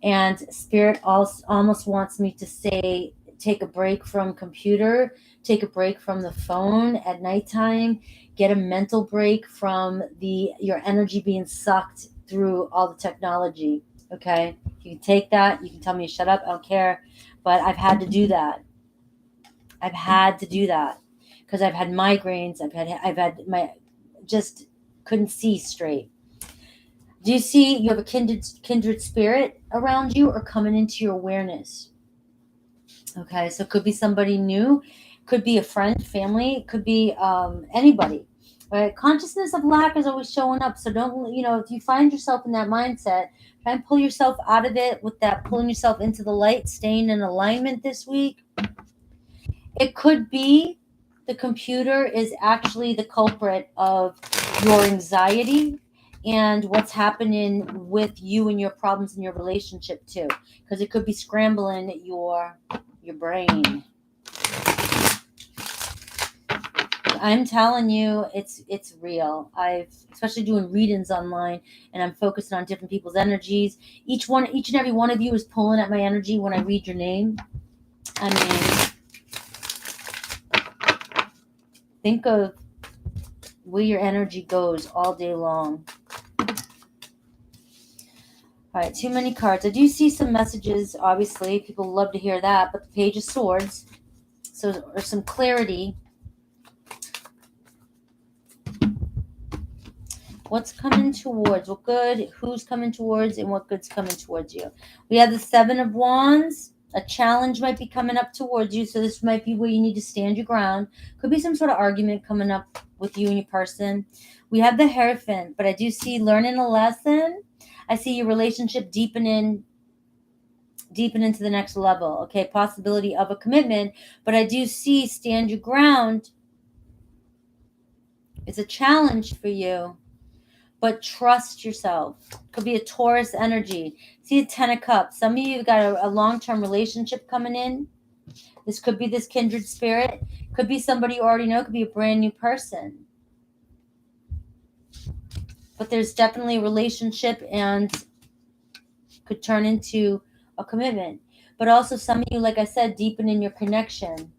And Spirit also almost wants me to say, take a break from computer, take a break from the phone at nighttime, get a mental break from your energy being sucked through all the technology. Okay, you can take that. You can tell me to shut up. I don't care. But I've had to do that. I've had to do that because I've had migraines. I've had my just couldn't see straight. Do you see you have a kindred spirit around you or coming into your awareness? Okay, so it could be somebody new, could be a friend, family, it could be anybody. Right? Consciousness of lack is always showing up. So don't, if you find yourself in that mindset, try and pull yourself out of it with that, pulling yourself into the light, staying in alignment this week. It could be the computer is actually the culprit of your anxiety and what's happening with you and your problems in your relationship too, because it could be scrambling your brain. I'm telling you, it's real. I've especially doing readings online, and I'm focusing on different people's energies. Each and every one of you is pulling at my energy when I read your name. I mean, think of where your energy goes all day long. All right, too many cards. I do see some messages, obviously. People love to hear that, but the Page of Swords. So there's some clarity. What's coming towards? What good? Who's coming towards? And what good's coming towards you? We have the Seven of Wands. A challenge might be coming up towards you. So this might be where you need to stand your ground. Could be some sort of argument coming up with you and your person. We have the Hierophant, but I do see learning a lesson. I see your relationship deepen into the next level. Okay, possibility of a commitment, but I do see stand your ground. It's a challenge for you, but trust yourself. Could be a Taurus energy. See a 10 of cups. Some of you got a long-term relationship coming in. This could be this kindred spirit. Could be somebody you already know. Could be a brand new person. But there's definitely a relationship and could turn into a commitment. But also some of you, like I said, deepen in your connection.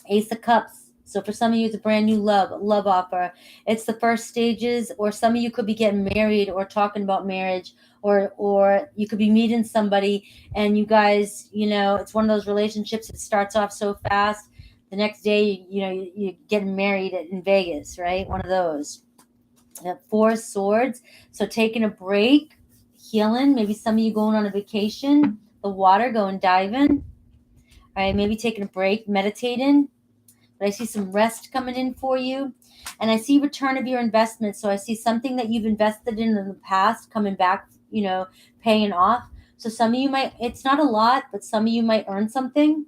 Ace of Cups. So for some of you, it's a brand new love offer. It's the first stages, or some of you could be getting married or talking about marriage, or you could be meeting somebody and you guys, it's one of those relationships that starts off so fast. The next day, you're getting married in Vegas, right? One of those. 4 of Swords. So taking a break, healing. Maybe some of you going on a vacation, the water, going diving. All right, maybe taking a break, meditating. But I see some rest coming in for you. And I see return of your investment. So I see something that you've invested in the past coming back, paying off. So some of you might, it's not a lot, but some of you might earn something.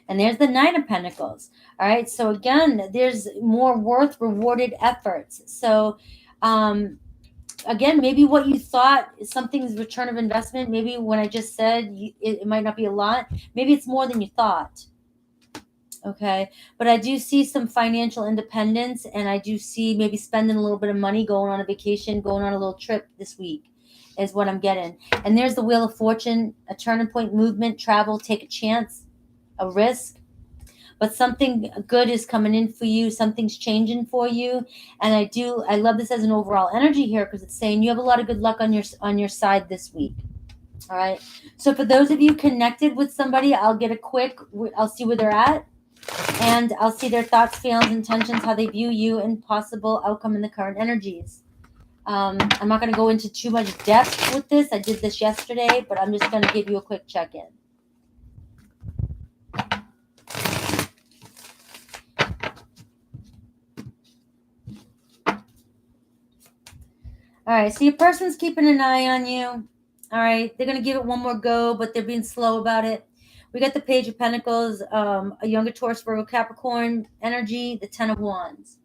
And there's the Knight of Pentacles. All right. So again, there's more worth rewarded efforts. So, again, maybe what you thought something's return of investment. Maybe when I just said it might not be a lot. Maybe it's more than you thought. Okay. But I do see some financial independence, and I do see maybe spending a little bit of money, going on a vacation, going on a little trip this week is what I'm getting. And there's the Wheel of Fortune, a turning point, movement, travel, take a chance, a risk. But something good is coming in for you. Something's changing for you. And I love this as an overall energy here, because it's saying you have a lot of good luck on your side this week. All right. So for those of you connected with somebody, I'll see where they're at. And I'll see their thoughts, feelings, intentions, how they view you, and possible outcome in the current energies. I'm not going to go into too much depth with this. I did this yesterday, but I'm just going to give you a quick check-in. All right, so your person's keeping an eye on you. All right, they're going to give it one more go, but they're being slow about it. We got the Page of Pentacles, a younger Taurus, Virgo, Capricorn energy, the 10 of Wands.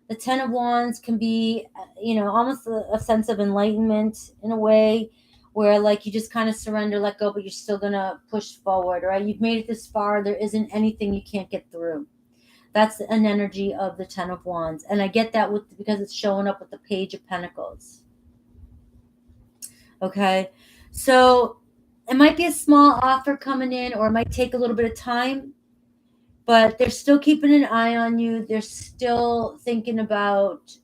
The 10 of Wands can be, almost a sense of enlightenment in a way, where like you just kind of surrender, let go, but you're still going to push forward, right? You've made it this far. There isn't anything you can't get through. That's an energy of the 10 of Wands. And I get that because it's showing up with the Page of Pentacles. Okay. So it might be a small offer coming in, or it might take a little bit of time, but they're still keeping an eye on you. They're still thinking about,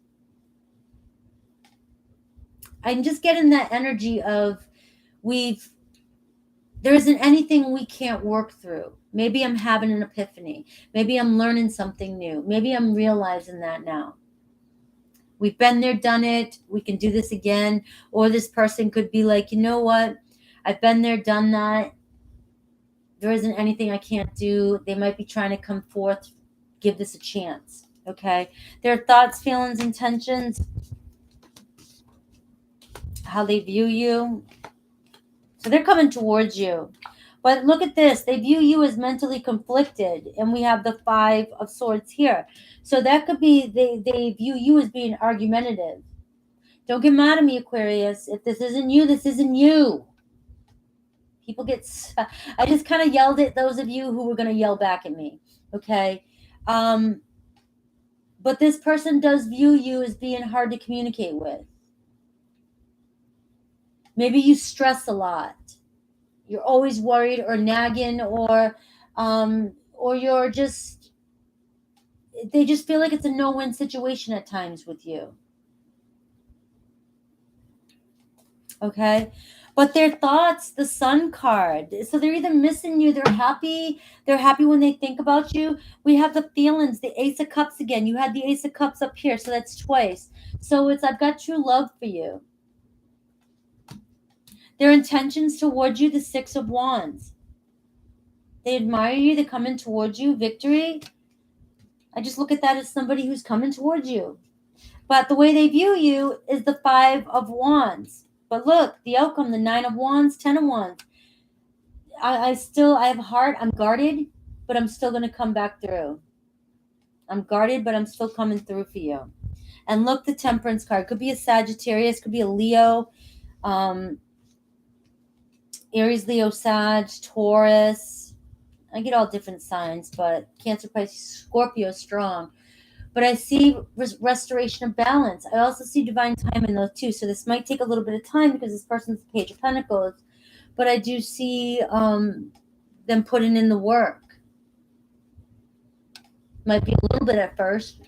I'm just getting that energy of there isn't anything we can't work through. Maybe I'm having an epiphany. Maybe I'm learning something new. Maybe I'm realizing that now. We've been there, done it. We can do this again. Or this person could be like, you know what? I've been there, done that. There isn't anything I can't do. They might be trying to come forth, give this a chance. Okay. Their thoughts, feelings, intentions, how they view you. So they're coming towards you. But look at this. They view you as mentally conflicted. And we have the 5 of Swords here. So that could be they view you as being argumentative. Don't get mad at me, Aquarius. If this isn't you, this isn't you. People I just kind of yelled at those of you who were going to yell back at me. Okay. But this person does view you as being hard to communicate with. Maybe you stress a lot. You're always worried or nagging, or you're just, they just feel like it's a no-win situation at times with you. Okay. But their thoughts, the Sun card. So they're either missing you, they're happy when they think about you. We have the feelings, the Ace of Cups again. You had the Ace of Cups up here, so that's twice. So I've got true love for you. Their intentions towards you, the 6 of Wands. They admire you, they're coming towards you, victory. I just look at that as somebody who's coming towards you. But the way they view you is the 5 of Wands. But look, the outcome, the 9 of Wands, 10 of Wands. I have heart. I'm guarded, but I'm still going to come back through. I'm guarded, but I'm still coming through for you. And look, the Temperance card. Could be a Sagittarius, could be a Leo, Aries, Leo, Sag, Taurus. I get all different signs, but Cancer, Pisces, Scorpio, strong. But I see restoration of balance. I also see divine time in those too. So this might take a little bit of time because this person's the Page of Pentacles. But I do see them putting in the work. Might be a little bit at first,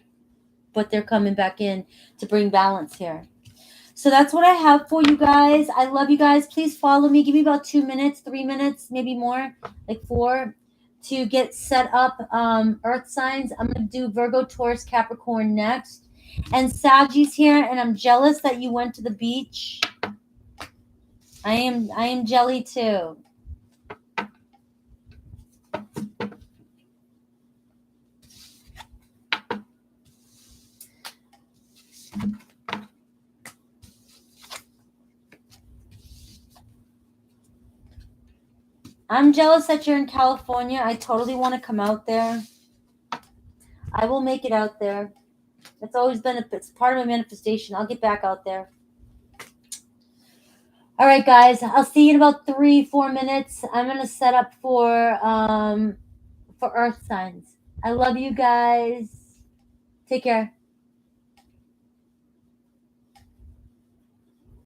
but they're coming back in to bring balance here. So that's what I have for you guys. I love you guys. Please follow me. Give me about 2 minutes, 3 minutes, maybe more, like 4, to get set up earth signs. I'm going to do Virgo, Taurus, Capricorn next. And Saggy's here, and I'm jealous that you went to the beach. I am jelly too. I'm jealous that you're in California. I totally want to come out there. I will make it out there. It's always been it's part of my manifestation. I'll get back out there. All right, guys. I'll see you in about 3-4 minutes. I'm gonna set up for Earth signs. I love you guys. Take care.